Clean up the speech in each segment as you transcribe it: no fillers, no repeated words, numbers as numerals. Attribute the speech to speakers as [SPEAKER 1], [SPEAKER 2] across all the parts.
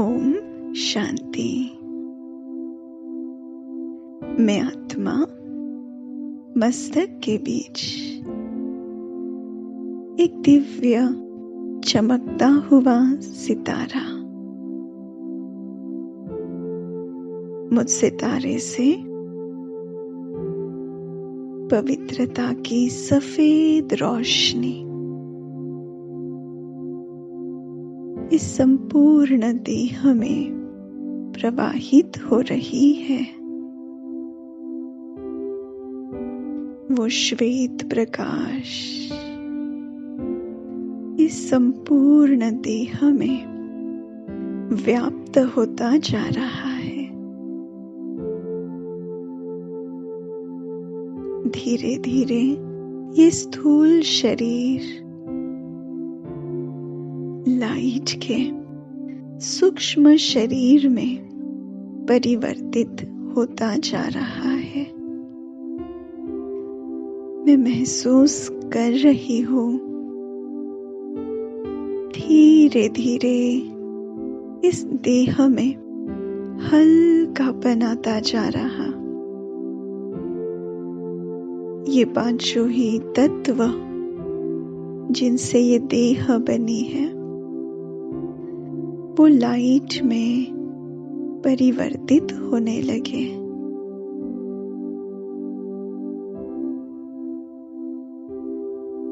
[SPEAKER 1] ओम शांति। मैं आत्मा मस्तक के बीच एक दिव्य चमकता हुआ सितारा। मुझ सितारे से पवित्रता की सफेद रोशनी इस संपूर्ण देह में प्रवाहित हो रही है। वो श्वेत प्रकाश इस संपूर्ण देह में व्याप्त होता जा रहा है। धीरे धीरे ये स्थूल शरीर लाइट के सूक्ष्म शरीर में परिवर्तित होता जा रहा है। मैं महसूस कर रही हूँ धीरे धीरे इस देह में हल्कापन आता जा रहा। ये पांचों ही तत्व जिनसे ये देह बनी है वो लाइट में परिवर्तित होने लगे।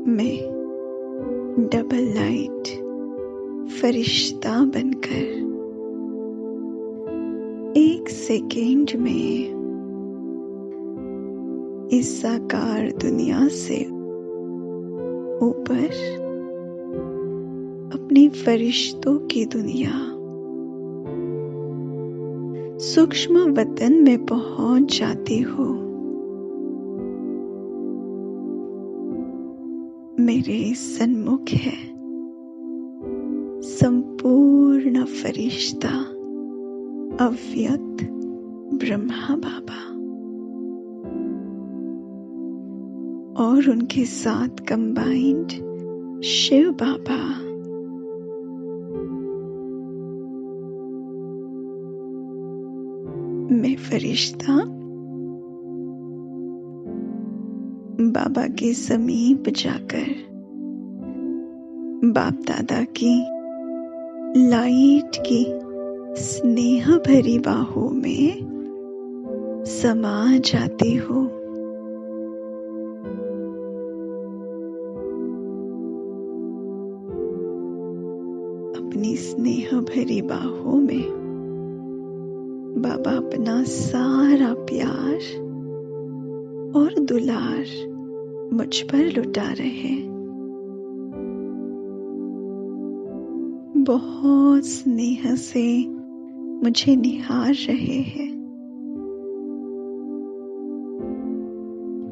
[SPEAKER 1] मैं डबल लाइट फरिश्ता बनकर एक सेकेंड में इस साकार दुनिया से ऊपर अपनी फरिश्तों की दुनिया सूक्ष्म वतन में पहुंच जाती हो। मेरे सन्मुख है संपूर्ण फरिश्ता अव्यक्त ब्रह्मा बाबा और उनके साथ कंबाइंड शिव बाबा। मैं फरिश्ता बाबा के समीप जाकर बाप दादा की लाइट की स्नेह भरी बाहों में समा जाती हूँ। अपनी स्नेह भरी बाहों में बाबा अपना सारा प्यार और दुलार मुझ पर लुटा रहे। बहुत स्नेह से मुझे निहार रहे हैं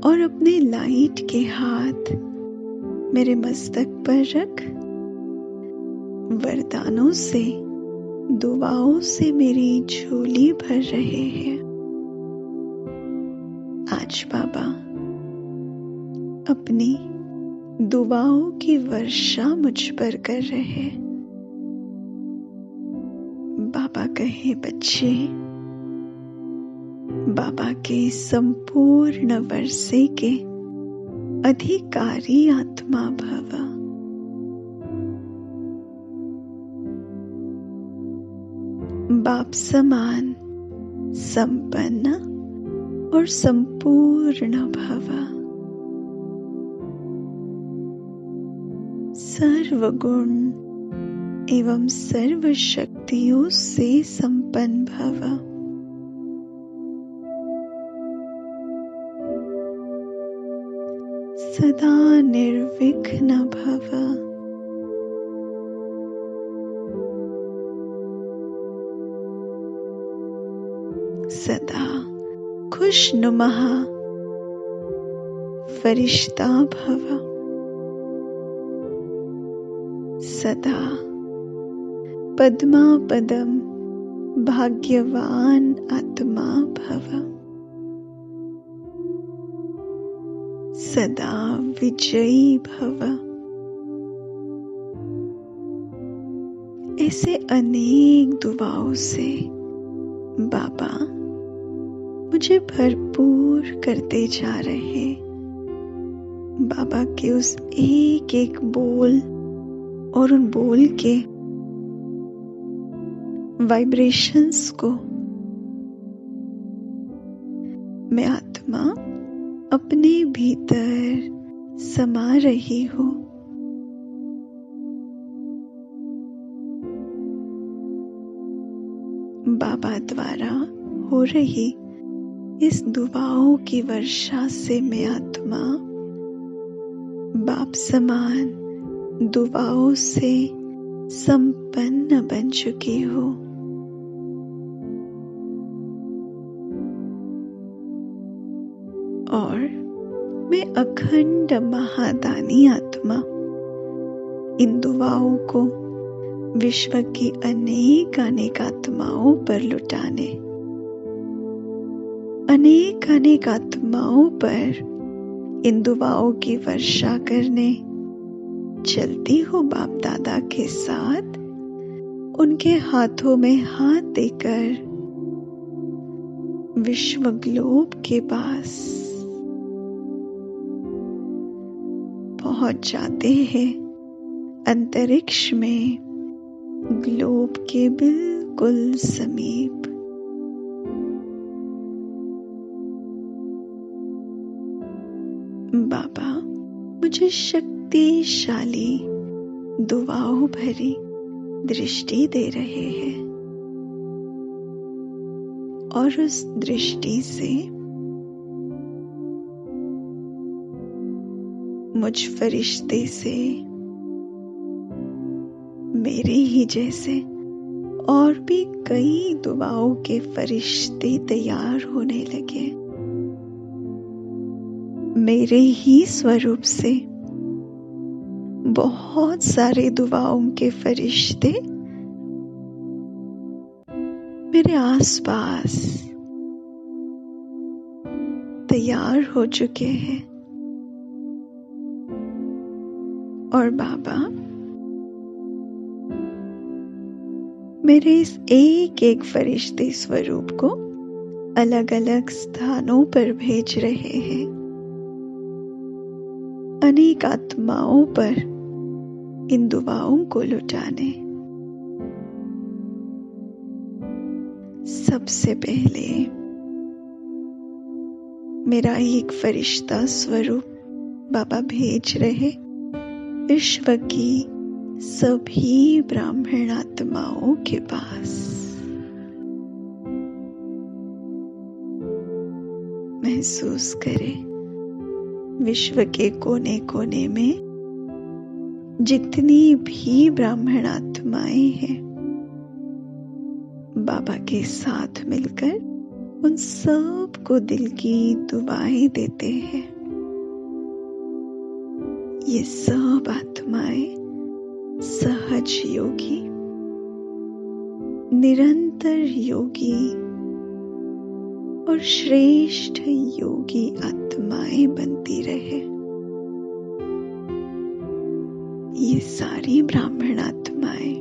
[SPEAKER 1] और अपने लाइट के हाथ मेरे मस्तक पर रख वरदानों से दुआओं से मेरी झोली भर रहे हैं। आज बाबा अपनी दुआओं की वर्षा मुझ पर कर रहे। बाबा कहे बच्चे बाबा के संपूर्ण वर्षे के अधिकारी आत्मा भव। बाप समान संपन्न और संपूर्ण भव। सर्वगुण एवं सर्व शक्तियों से संपन्न भव। सदा निर्विघ्न भव। सदा खुशनुमा फरिश्ता भव। सदा पद्मा पदम भाग्यवान आत्मा भव। सदा विजयी भव। ऐसे अनेक दुआओं से बाबा मुझे भरपूर करते जा रहे। बाबा के उस एक एक बोल और उन बोल के वाइब्रेशंस को मैं आत्मा अपने भीतर समा रही हूँ। बाबा द्वारा हो रही इस दुआओं की वर्षा से मैं आत्मा बाप समान दुआओं से संपन्न बन चुकी हूँ। और मैं अखंड महादानी आत्मा इन दुआओं को विश्व की अनेक अनेक आत्माओं पर लुटाने, अनेक अनेक आत्माओं पर इन दुआओं की वर्षा करने चलती हूँ बाप दादा के साथ, उनके हाथों में हाथ देकर विश्व ग्लोब के पास पहुंच जाते हैं। अंतरिक्ष में ग्लोब के बिल्कुल समीप। बाबा मुझे शक्तिशाली दुआओं भरी दृष्टि दे रहे हैं और उस दृष्टि से मुझ फरिश्ते से मेरे ही जैसे और भी कई दुआओं के फरिश्ते तैयार होने लगे। मेरे ही स्वरूप से बहुत सारे दुआओं के फरिश्ते मेरे आसपास तैयार हो चुके हैं। और बाबा मेरे इस एक एक फरिश्ते स्वरूप को अलग अलग स्थानों पर भेज रहे हैं, अनेक आत्माओं पर इन दुआओं को लुटाने। सबसे पहले मेरा एक फरिश्ता स्वरूप बाबा भेज रहे विश्व की सभी ब्राह्मण आत्माओं के पास। महसूस करें विश्व के कोने कोने में जितनी भी ब्राह्मण आत्माएं हैं, बाबा के साथ मिलकर उन सब को दिल की दुआएं देते हैं। ये सब आत्माएं सहज योगी, निरंतर योगी और श्रेष्ठ योगी आत्माएं बनती रहे। ये सारी ब्राह्मण आत्माएं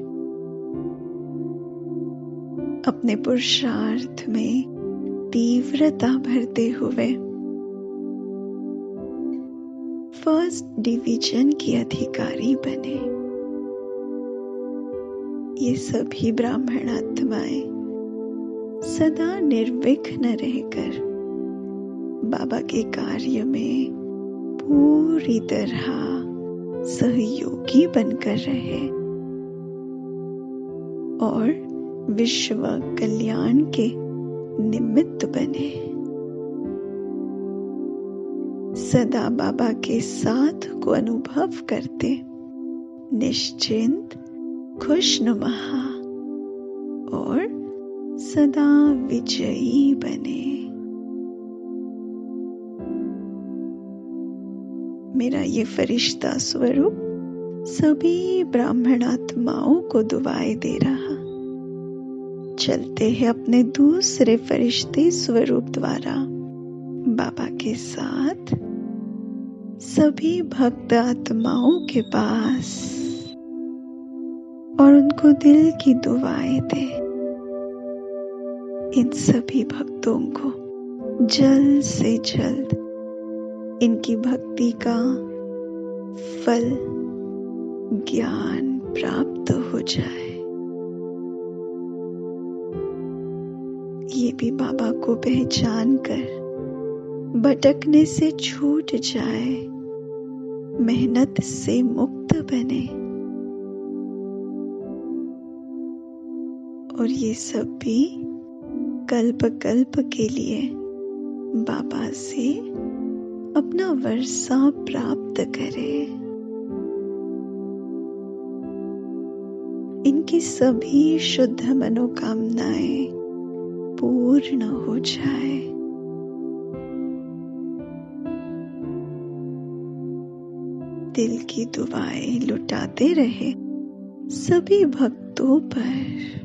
[SPEAKER 1] अपने पुरुषार्थ में तीव्रता भरते हुए फर्स्ट डिवीजन की अधिकारी बने। ये सभी ब्राह्मण आत्माएं सदा निर्विघ्न रहकर बाबा के कार्य में पूरी तरह सहयोगी बनकर रहे और विश्व कल्याण के निमित्त बने। सदा बाबा के साथ को अनुभव करते निश्चिंत, खुशनुमा और सदा विजयी बने। मेरा ये फरिश्ता स्वरूप सभी ब्राह्मण आत्माओं को दुआएं दे रहा। चलते हैं अपने दूसरे फरिश्ते स्वरूप द्वारा बाबा के साथ सभी भक्त आत्माओं के पास। और उनको दिल की दुआएं दे। इन सभी भक्तों को जल्द से जल्द इनकी भक्ति का फल ज्ञान प्राप्त हो जाए। ये भी बाबा को पहचान कर भटकने से छूट जाए, मेहनत से मुक्त बने। और ये सब भी कल्प कल्प के लिए बाबा से अपना वर्षा प्राप्त करे। इनकी सभी शुद्ध मनोकामनाएं पूर्ण हो जाए। दिल की दुआएं लुटाते रहे सभी भक्तों पर।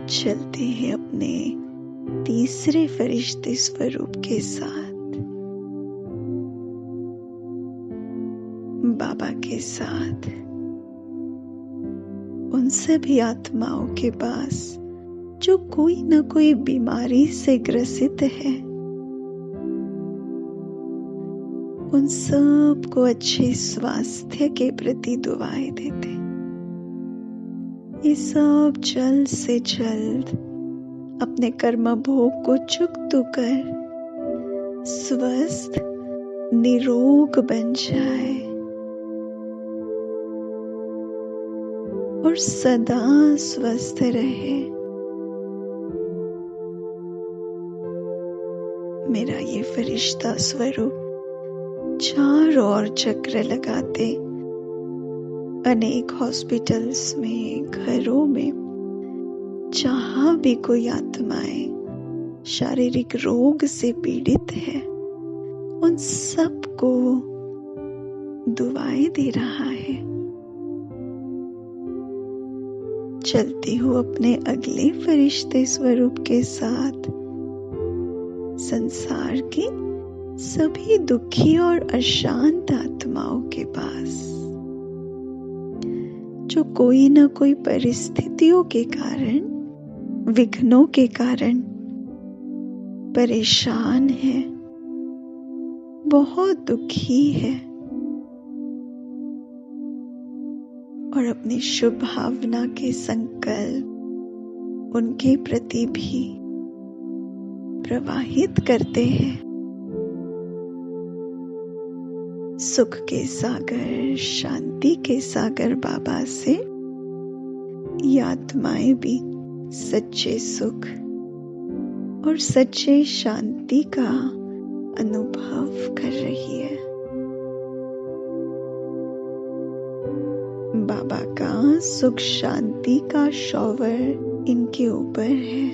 [SPEAKER 1] चलते हैं अपने तीसरे फरिश्ते स्वरूप के साथ, बाबा के साथ, उन सभी आत्माओं के पास जो कोई ना कोई बीमारी से ग्रसित है। उन सब को अच्छे स्वास्थ्य के प्रति दुआएं देते। ये सब जल्द से जल्द अपने कर्म भोग को चुकता कर स्वस्थ निरोग बन जाए और सदा स्वस्थ रहे। मेरा ये फरिश्ता स्वरूप चारों ओर चक्र लगाते अनेक हॉस्पिटल्स में, घरों में, जहां भी कोई आत्माएं शारीरिक रोग से पीड़ित है, उन सबको दुआएं दे रहा है। चलती हूँ अपने अगले फरिश्ते स्वरूप के साथ संसार की सभी दुखी और अशांत आत्माओं के पास जो कोई ना कोई परिस्थितियों के कारण, विघ्नों के कारण परेशान है, बहुत दुखी है और अपनी शुभ भावना के संकल्प उनके प्रति भी प्रवाहित करते हैं। सुख के सागर, शांति के सागर बाबा से ये आत्माएं भी सच्चे सुख और सच्चे शांति का अनुभव कर रही है। बाबा का सुख शांति का शॉवर इनके ऊपर है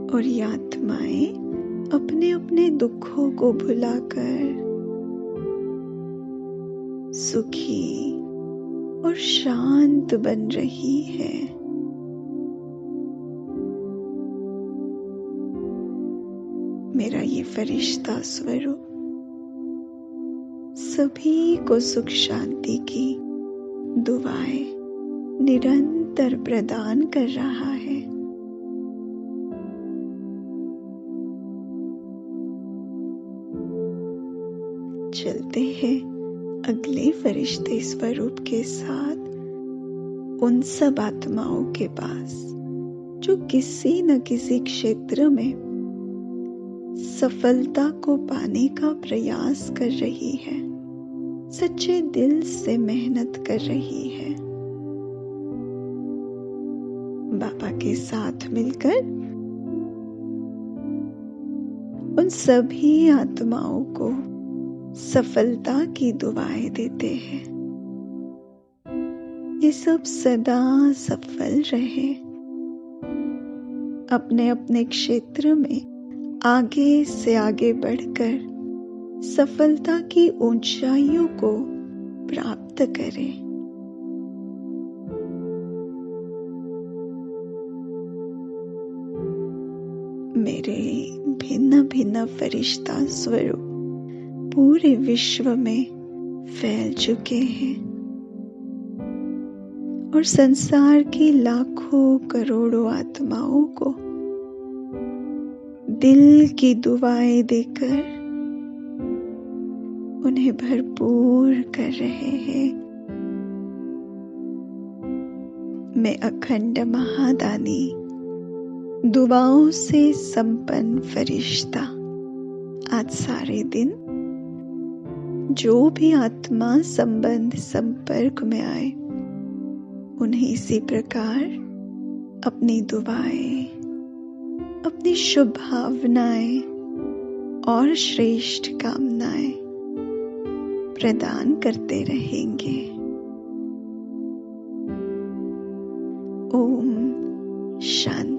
[SPEAKER 1] और ये आत्माएं अपने अपने दुखों को भुलाकर सुखी और शांत बन रही है। मेरा ये फरिश्ता स्वरूप सभी को सुख शांति की दुआएं निरंतर प्रदान कर रहा है। चलते हैं अगले फरिश्ते स्वरूप के साथ उन सब आत्माओं के पास जो किसी न किसी क्षेत्र में सफलता को पाने का प्रयास कर रही है, सच्चे दिल से मेहनत कर रही है। बाबा के साथ मिलकर उन सभी आत्माओं को सफलता की दुआएं देते हैं। ये सब सदा सफल रहे, अपने अपने क्षेत्र में आगे से आगे बढ़कर सफलता की ऊंचाइयों को प्राप्त करें। मेरे भिन्न भिन्न फरिश्ता स्वरूप पूरे विश्व में फैल चुके हैं और संसार की लाखों करोड़ों आत्माओं को दिल की दुआएं देकर उन्हें भरपूर कर रहे हैं। मैं अखंड महादानी दुआओं से संपन्न फरिश्ता आज सारे दिन जो भी आत्मा संबंध संपर्क में आए उन्हें इसी प्रकार अपनी दुआएं, अपनी शुभ भावनाएं और श्रेष्ठ कामनाएं प्रदान करते रहेंगे। ओम शांति।